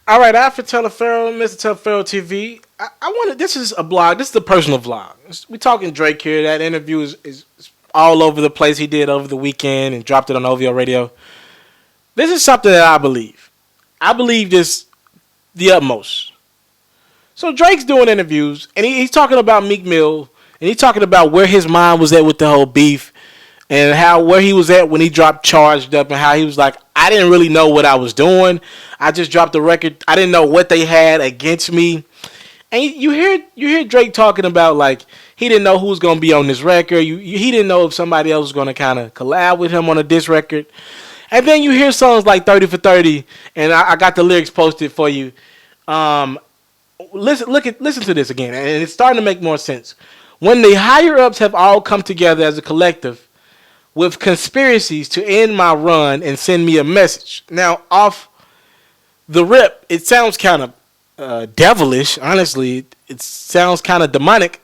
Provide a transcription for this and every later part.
All right, after Teleferro, Mr. Teleferro TV, I wanted. This is a blog. This is a personal vlog. We talking Drake here. That interview is all over the place. He did over the weekend and dropped it on OVO Radio. This is something that I believe. I believe this the utmost. So Drake's doing interviews, and he's talking about Meek Mill, and he's talking about where his mind was at with the whole beef, and where he was at when he dropped Charged Up, and how he was like, I didn't really know what I was doing. I just dropped the record. I didn't know what they had against me. And you hear Drake talking about like he didn't know who was gonna be on this record. He didn't know if somebody else was gonna kind of collab with him on a diss record. And then you hear songs like 30 for 30, and I got the lyrics posted for you. Listen to this again, and it's starting to make more sense. When the higher ups have all come together as a collective with conspiracies to end my run and send me a message. Now, off the rip, it sounds kind of devilish. Honestly, it sounds kind of demonic.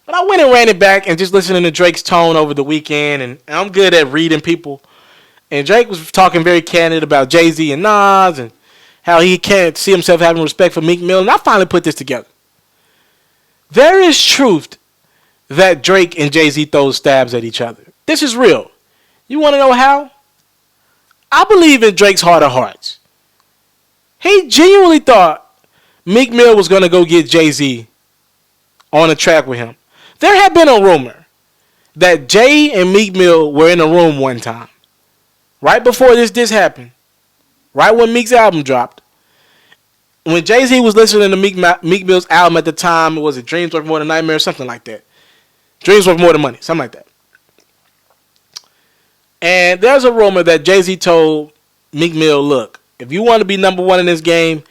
But I went and ran it back and just listening to Drake's tone over the weekend, and I'm good at reading people. And Drake was talking very candid about Jay-Z and Nas and how he can't see himself having respect for Meek Mill. And I finally put this together. There is truth that Drake and Jay-Z throw stabs at each other. This is real. You want to know how? I believe in Drake's heart of hearts. He genuinely thought Meek Mill was going to go get Jay-Z on a track with him. There had been a rumor that Jay and Meek Mill were in a room one time. Right before this happened. Right when Meek's album dropped. When Jay-Z was listening to Meek Mill's album at the time, was it Dreams Worth More Than Nightmares? Something like that. Dreams Worth More Than Money. Something like that. And there's a rumor that Jay-Z told Meek Mill, look, if you want to be number one in this game,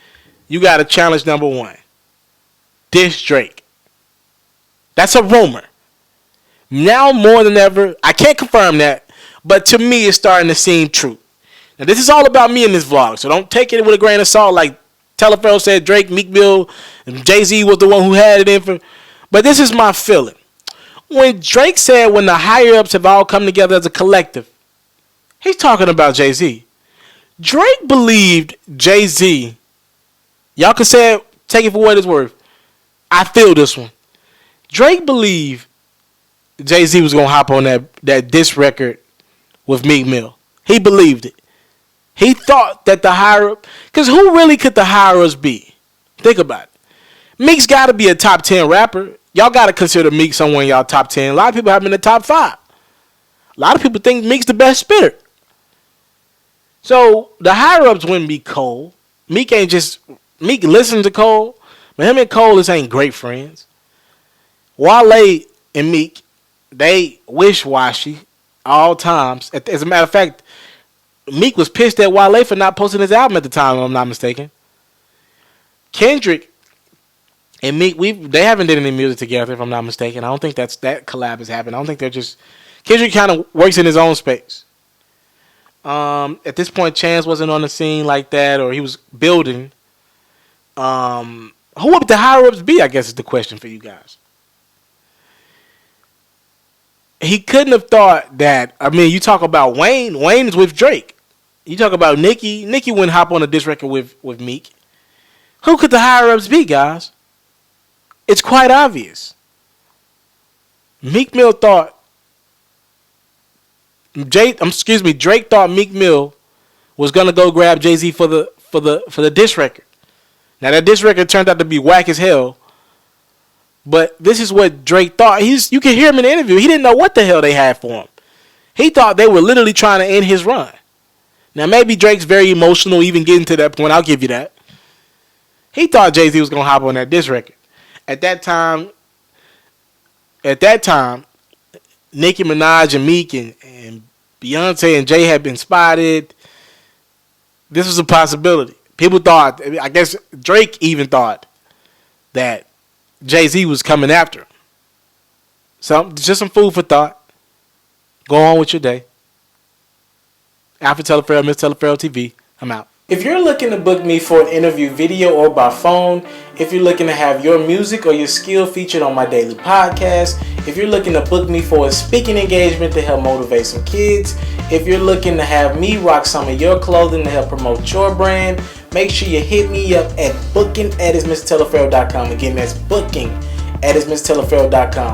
you got to challenge number one. Diss Drake. That's a rumor. Now more than ever, I can't confirm that, but to me it's starting to seem true. Now this is all about me in this vlog, so don't take it with a grain of salt like Teleferro said Drake, Meek Mill, and Jay-Z was the one who had it in for. But this is my feeling. When Drake said when the higher ups have all come together as a collective, he's talking about Jay-Z. Drake believed Jay-Z. Y'all can say it, take it for what it's worth. I feel this one. Drake believed Jay-Z was going to hop on that diss record with Meek Mill. He believed it. He thought that the higher up, because who really could the higher ups be? Think about it. Meek's got to be a top 10 rapper. Y'all got to consider Meek someone in y'all top 10. A lot of people have him in the top 5. A lot of people think Meek's the best spitter. So the higher ups wouldn't be Cole. Meek listens to Cole, but him and Cole ain't great friends. Wale and Meek, they wish-washy all times. As a matter of fact, Meek was pissed at Wale for not posting his album at the time, if I'm not mistaken. Kendrick and Meek, they haven't done any music together, if I'm not mistaken. I don't think that collab has happened. I don't think they're just... Kendrick kind of works in his own space. At this point, Chance wasn't on the scene like that, or he was building. Who would the higher ups be, I guess is the question for you guys. He couldn't have thought that. I mean, you talk about Wayne. Wayne is with Drake. You talk about Nicki. Nicki wouldn't hop on a diss record with Meek. Who could the higher ups be, guys? It's quite obvious. Meek Mill thought. Drake thought Meek Mill was gonna go grab Jay-Z for the diss record. Now that diss record turned out to be whack as hell. But this is what Drake thought. You can hear him in the interview. He didn't know what the hell they had for him. He thought they were literally trying to end his run. Now, maybe Drake's very emotional even getting to that point. I'll give you that. He thought Jay-Z was going to hop on that diss record. At that time, Nicki Minaj and Meek and Beyonce and Jay had been spotted. This was a possibility. People thought, I guess Drake even thought that Jay-Z was coming after him. So, just some food for thought. Go on with your day. After Teleferro, Miss Teleferro TV. I'm out. If you're looking to book me for an interview video or by phone, if you're looking to have your music or your skill featured on my daily podcast, if you're looking to book me for a speaking engagement to help motivate some kids, if you're looking to have me rock some of your clothing to help promote your brand, make sure you hit me up at booking@ismrteleferro.com. Again, that's booking@ismrteleferro.com.